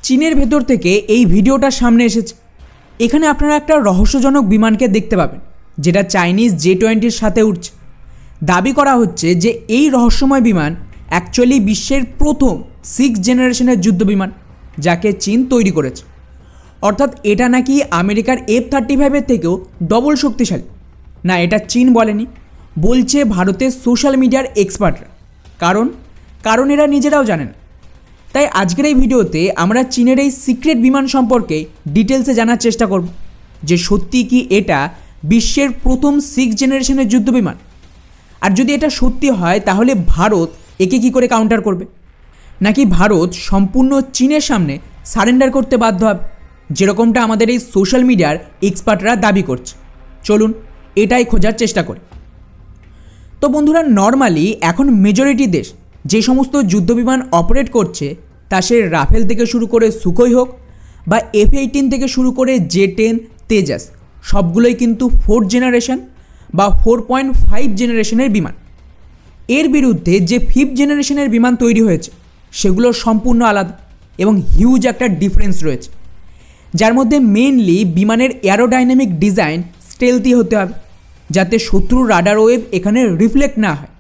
চীনের ভেতর থেকে এই ভিডিওটা সামনে এসেছে। এখানে আপনারা একটা রহস্যজনক বিমানকে দেখতে পাবেন, যেটা চাইনিজ J-20 সাথে উঠছে। দাবি করা হচ্ছে যে এই রহস্যময় বিমান অ্যাকচুয়ালি বিশ্বের প্রথম 6th জেনারেশনের যুদ্ধ বিমান, যাকে চীন তৈরি করেছে। অর্থাৎ এটা নাকি আমেরিকার F-35 থেকেও ডবল শক্তিশালী। না, এটা চীন বলেনি, বলছে ভারতের সোশ্যাল মিডিয়ার এক্সপার্টরা। কারণ এরা নিজেরাও জানে না। তাই আজকের এই ভিডিওতে আমরা চীনের এই সিক্রেট বিমান সম্পর্কে ডিটেলসে জানার চেষ্টা করব, যে সত্যি কি এটা বিশ্বের প্রথম 6th জেনারেশনের যুদ্ধ বিমান। আর যদি এটা সত্যি হয় তাহলে ভারত একে কী করে কাউন্টার করবে, নাকি ভারত সম্পূর্ণ চীনের সামনে সারেন্ডার করতে বাধ্য হবে, যেরকমটা আমাদের এই সোশ্যাল মিডিয়ার এক্সপার্টরা দাবি করছে। চলুন এটাই খোঁজার চেষ্টা করি। তো বন্ধুরা, নর্মালি এখন মেজরিটি দেশ যে সমস্ত যুদ্ধবিমান অপারেট করছে, তা সে রাফেল থেকে শুরু করে সুখোই হোক বা F-18 থেকে শুরু করে J-10 তেজাস, সবগুলোই কিন্তু 4th জেনারেশন বা 4.5 জেনারেশনের বিমান। এর বিরুদ্ধে যে 5th জেনারেশনের বিমান তৈরি হয়েছে সেগুলো সম্পূর্ণ আলাদা এবং হিউজ একটা ডিফারেন্স রয়েছে, যার মধ্যে মেইনলি বিমানের অ্যারোডাইনামিক ডিজাইন স্টেলথি হতে হবে, যাতে শত্রুর রাডার ওয়েভ এখানে রিফ্লেক্ট না হয়।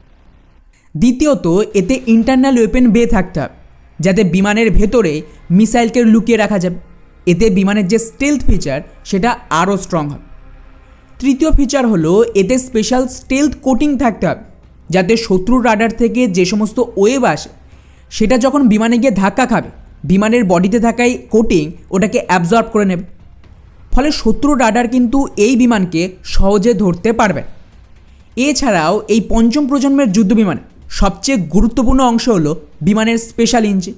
দ্বিতীয়ত, এতে ইন্টারনাল ওয়েপেন বে থাকতে হবে, যাতে বিমানের ভেতরে মিসাইলকে লুকিয়ে রাখা যাবে। এতে বিমানের যে স্টেলথ ফিচার সেটা আরও স্ট্রং হবে। তৃতীয় ফিচার হলো এতে স্পেশাল স্টেলথ কোটিং থাকতে হবে, যাতে শত্রুর রাডার থেকে যে সমস্ত ওয়েভ আসে সেটা যখন বিমানে গিয়ে ধাক্কা খাবে, বিমানের বডিতে থাকা এই কোটিং ওটাকে অ্যাবজর্ব করে নেবে। ফলে শত্রুর রাডার কিন্তু এই বিমানকে সহজে ধরতে পারবে। এছাড়াও এই 5ম প্রজন্মের যুদ্ধ বিমানে সবচেয়ে গুরুত্বপূর্ণ অংশ হলো বিমানের স্পেশাল ইঞ্জিন,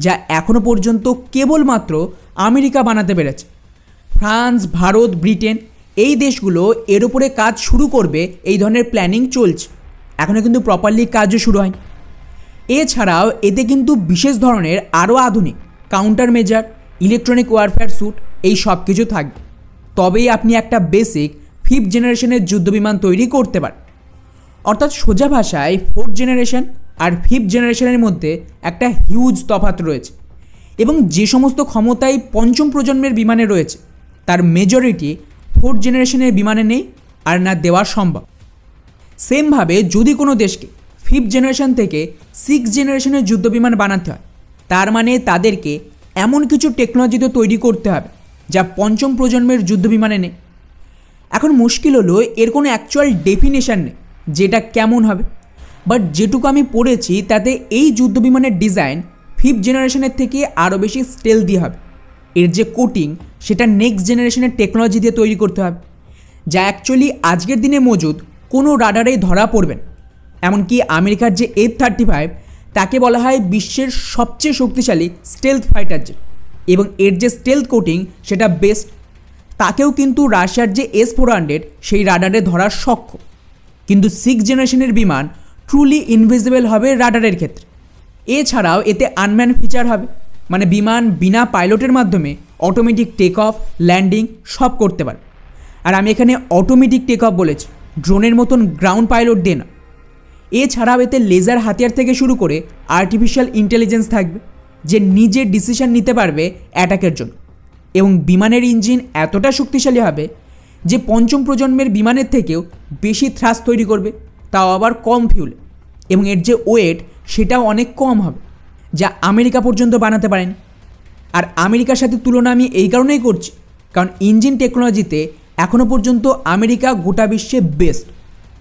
যা এখনও পর্যন্ত কেবলমাত্র আমেরিকা বানাতে পেরেছে। ফ্রান্স, ভারত, ব্রিটেন এই দেশগুলো এর উপরে কাজ শুরু করবে, এই ধরনের প্ল্যানিং চলছে, এখনও কিন্তু প্রপারলি কাজও শুরু হয়নি। এছাড়াও এতে কিন্তু বিশেষ ধরনের আরও আধুনিক counter measure, electronic warfare suite এই সব কিছু থাকবে। তবেই আপনি একটা বেসিক 5th জেনারেশনের যুদ্ধবিমান তৈরি করতে পারেন। অর্থাৎ সোজা ভাষায় 4th জেনারেশন আর 5th জেনারেশনের মধ্যে একটা হিউজ তফাৎ রয়েছে, এবং যে সমস্ত ক্ষমতাই 5ম প্রজন্মের বিমানে রয়েছে তার মেজরিটি 4th জেনারেশনের বিমানে নেই, আর না দেওয়া সম্ভব। সেমভাবে যদি কোনো দেশকে 5th জেনারেশন থেকে 6th জেনারেশনের যুদ্ধবিমান বানাতে হয়, তার মানে তাদেরকে এমন কিছু টেকনোলজিতে তৈরি করতে হবে যা 5ম প্রজন্মের যুদ্ধবিমানে নেই। এখন মুশকিল হলো এর কোনো অ্যাকচুয়াল ডেফিনেশান নেই যেটা কেমন হবে, বাট যেটুকু আমি পড়েছি তাতে এই যুদ্ধবিমানের ডিজাইন 5th জেনারেশনের থেকে আরও বেশি স্টেলথি হবে। এর যে কোটিং সেটা নেক্সট জেনারেশনের টেকনোলজি দিয়ে তৈরি করতে হবে, যা অ্যাকচুয়ালি আজকের দিনে মজুদ কোনো রাডারেই ধরা পড়বে না। এমনকি আমেরিকার যে F-35 তাকে বলা হয় বিশ্বের সবচেয়ে শক্তিশালী স্টেলথ ফাইটার জেট, এবং এর যে স্টেলথ কোটিং সেটা বেস্ট। তাকেও কিন্তু রাশিয়ার যে S-400 সেই রাডারে ধরার সক্ষম। কিন্তু 6th জেনারেশনের বিমান ট্রুলি ইনভিজিবল হবে রাডারের ক্ষেত্রে। এছাড়াও এতে আনম্যান ফিচার হবে, মানে বিমান বিনা পাইলটের মাধ্যমে অটোমেটিক টেক অফ, ল্যান্ডিং সব করতে পারে। আর আমি এখানে অটোমেটিক টেক অফ বলেছি, ড্রোনের মতন গ্রাউন্ড পাইলট দিয়ে না। এছাড়াও এতে লেজার হাতিয়ার থেকে শুরু করে আর্টিফিশিয়াল ইন্টেলিজেন্স থাকবে, যে নিজে ডিসিশন নিতে পারবে অ্যাটাকের জন্য। এবং বিমানের ইঞ্জিন এতটা শক্তিশালী হবে যে 5ম প্রজন্মের বিমানের থেকেও বেশি থ্রাস্ট তৈরি করবে, তাও আবার কম ফিউলে। এবং এর যে ওয়েট সেটাও অনেক কম হবে, যা আমেরিকা পর্যন্ত বানাতে পারেনি। আর আমেরিকার সাথে তুলনা আমি এই কারণেই করছি, কারণ ইঞ্জিন টেকনোলজিতে এখনও পর্যন্ত আমেরিকা গোটা বিশ্বে বেস্ট,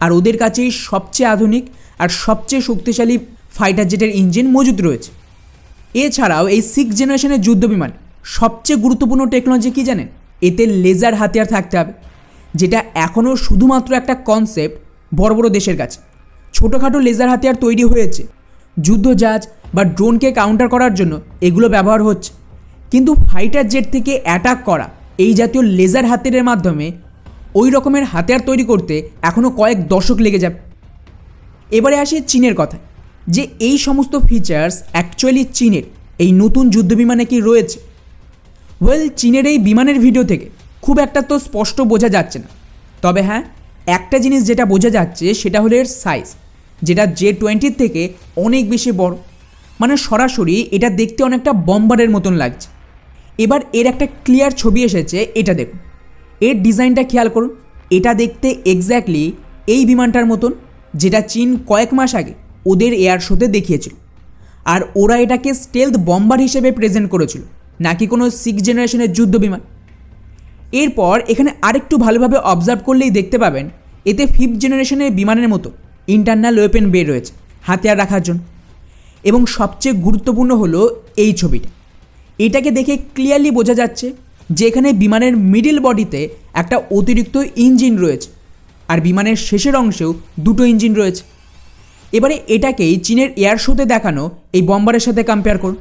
আর ওদের কাছেই সবচেয়ে আধুনিক আর সবচেয়ে শক্তিশালী ফাইটার জেটের ইঞ্জিন মজুদ রয়েছে। এছাড়াও এই 6th জেনারেশনের যুদ্ধবিমান সবচেয়ে গুরুত্বপূর্ণ টেকনোলজি কী জানেন? এতে লেজার হাতিয়ার থাকতে হবে, যেটা এখনও শুধুমাত্র একটা কনসেপ্ট বড় বড় দেশের কাছে। ছোটোখাটো লেজার হাতিয়ার তৈরি হয়েছে, যুদ্ধজাহাজ বা ড্রোনকে কাউন্টার করার জন্য এগুলো ব্যবহার হচ্ছে, কিন্তু ফাইটার জেট থেকে অ্যাটাক করা এই জাতীয় লেজার হাতিয়ারের মাধ্যমে ওই রকমের হাতিয়ার তৈরি করতে এখনও কয়েক দশক লেগে যাবে। এবারে আসে চীনের কথা, যে এই সমস্ত ফিচার্স অ্যাকচুয়ালি চীনের এই নতুন যুদ্ধবিমানে কি রয়েছে। চীনের এই বিমানের ভিডিও থেকে খুব একটা তো স্পষ্ট বোঝা যাচ্ছে না, তবে হ্যাঁ একটা জিনিস যেটা বোঝা যাচ্ছে সেটা হলো এর সাইজ, যেটা J-20 থেকে অনেক বেশি বড়। মানে সরাসরি এটা দেখতে অনেকটা বম্বারের মতন লাগছে, এবার এর একটা ক্লিয়ার ছবি এসেছে, এটা দেখুন। এর ডিজাইনটা খেয়াল করুন, এটা দেখতে এক্স্যাক্টলি এই বিমানটার মতন যেটা চীন কয়েক মাস আগে ওদের এয়ার শোতে দেখিয়েছিল। আর ওরা এটাকে স্টেলথ বম্বার হিসেবে প্রেজেন্ট করেছিল, নাকি কোনো 6th জেনারেশনের যুদ্ধ বিমান। এরপর এখানে আরেকটু ভালোভাবে অবজার্ভ করলেই দেখতে পাবেন এতে 5th জেনারেশনের বিমানের মতো ইন্টারনাল ওয়েপেন বে রয়েছে হাতিয়ার রাখার জন্য। এবং সবচেয়ে গুরুত্বপূর্ণ হলো এই ছবিটা। এটাকে দেখে ক্লিয়ারলি বোঝা যাচ্ছে যে এখানে বিমানের মিডল বডিতে একটা অতিরিক্ত ইঞ্জিন রয়েছে, আর বিমানের শেষের অংশেও 2টো ইঞ্জিন রয়েছে। এবারে এটাকেই চীনের এয়ার শোতে দেখানো এই বম্বারের সাথে কম্পেয়ার করুন।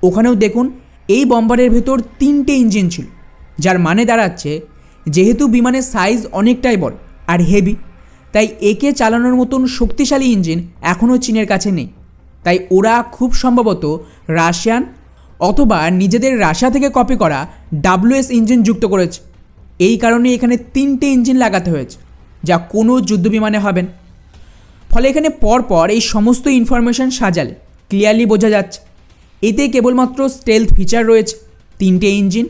ওখানেও দেখুন এই বম্বারের ভেতর 3টে ইঞ্জিন ছিল, যার মানে দাঁড়াচ্ছে যেহেতু বিমানের সাইজ অনেকটাই বড় আর হেভি, তাই একে চালানোর মতন শক্তিশালী ইঞ্জিন এখনও চীনের কাছে নেই। তাই ওরা খুব সম্ভবত রাশিয়ান অথবা নিজেদের রাশিয়া থেকে কপি করা WS ইঞ্জিন যুক্ত করেছে। এই কারণে এখানে 3টে ইঞ্জিন লাগাতে হয়েছে, যা কোনো যুদ্ধ বিমানে হবে না। ফলে এখানে পরপর এই সমস্ত ইনফরমেশান সাজালে ক্লিয়ারলি বোঝা যাচ্ছে এতে কেবলমাত্র স্টেলথ ফিচার রয়েছে, 3টে ইঞ্জিন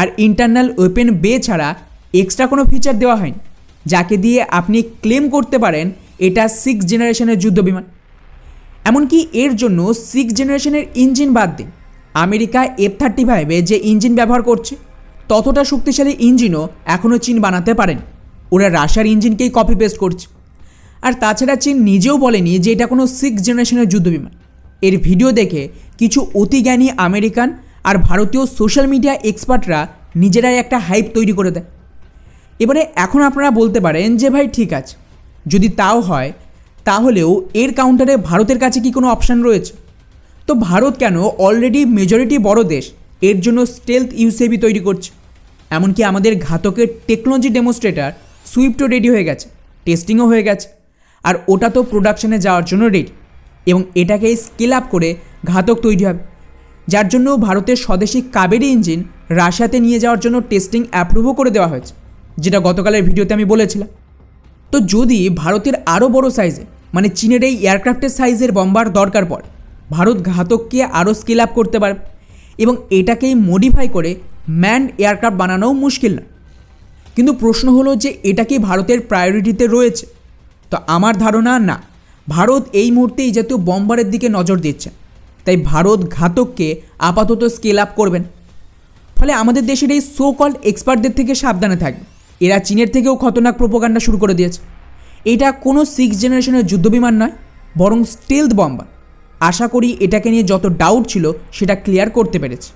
আর ইন্টারনাল ওয়েপেন বে ছাড়া এক্সট্রা কোনো ফিচার দেওয়া হয়নি, যাকে দিয়ে আপনি ক্লেম করতে পারেন এটা 6th জেনারেশনের যুদ্ধ বিমান। এমনকি এর জন্য 6th জেনারেশনের ইঞ্জিন বাদ দিন, আমেরিকা F-35-এ যে ইঞ্জিন ব্যবহার করছে ততটা শক্তিশালী ইঞ্জিনও এখনও চীন বানাতে পারেন। ওরা রাশিয়ার ইঞ্জিনকেই কপি পেস্ট করছে। আর তাছাড়া চীন নিজেও বলেনি যে এটা কোনো 6th জেনারেশনের যুদ্ধ বিমান। এর ভিডিও দেখে কিছু অতিজ্ঞানী আমেরিকান আর ভারতীয় সোশ্যাল মিডিয়া এক্সপার্টরা নিজেরাই একটা হাইপ তৈরি করে দেয়। এবারে এখন আপনারা বলতে পারেন যে ভাই ঠিক আছে, যদি তাও হয় তাহলেও এর কাউন্টারে ভারতের কাছে কি কোনো অপশান রয়েছে? তো ভারত কেন অলরেডি মেজরিটি বড় দেশ এর জন্য স্টেলথ ইউসিভি তৈরি করছে। এমনকি আমাদের ঘাতকের টেকনোলজি ডেমনস্ট্রেটার সুইফটও রেডি হয়ে গেছে, টেস্টিংও হয়ে গেছে, আর ওটা তো প্রোডাকশানে যাওয়ার জন্য রেডি। এবং এটাকে স্কেল আপ করে ঘাতক তৈরি হবে, যার জন্য ভারতের স্বদেশী কাবেরী ইঞ্জিন রাশিয়াতে নিয়ে যাওয়ার জন্য টেস্টিং অ্যাপ্রুভও করে দেওয়া হয়েছে, যেটা গতকালের ভিডিওতে আমি বলেছিলাম। তো যদি ভারতের আরও বড় সাইজে মানে চীনের এই এয়ারক্রাফটের সাইজের বম্বার দরকার পড়ে, ভারত ঘাতককে আরও স্কেল আপ করতে পারবে এবং এটাকেই মডিফাই করে ম্যান্ড এয়ারক্রাফট বানানোও মুশকিল না। কিন্তু প্রশ্ন হলো যে এটা কি ভারতের প্রায়োরিটিতে রয়েছে? তো আমার ধারণা না, ভারত এই মুহূর্তে এই জাতীয় বম্বারের দিকে নজর দিচ্ছে, তাই ভারত ঘাতককে আপাতত স্কেল আপ করবেন। ফলে আমাদের দেশের এই সো কল্ড এক্সপার্টদের থেকে সাবধানে থাকবে, এরা চীনের থেকেও খতরনাক প্রোপাগান্ডা শুরু করে দিয়েছে। এটা কোনো 6th জেনারেশনের যুদ্ধবিমান নয়, বরং স্টেলথ বম্বার। আশা করি এটাকে নিয়ে যত ডাউট ছিল সেটা ক্লিয়ার করতে পেরেছি।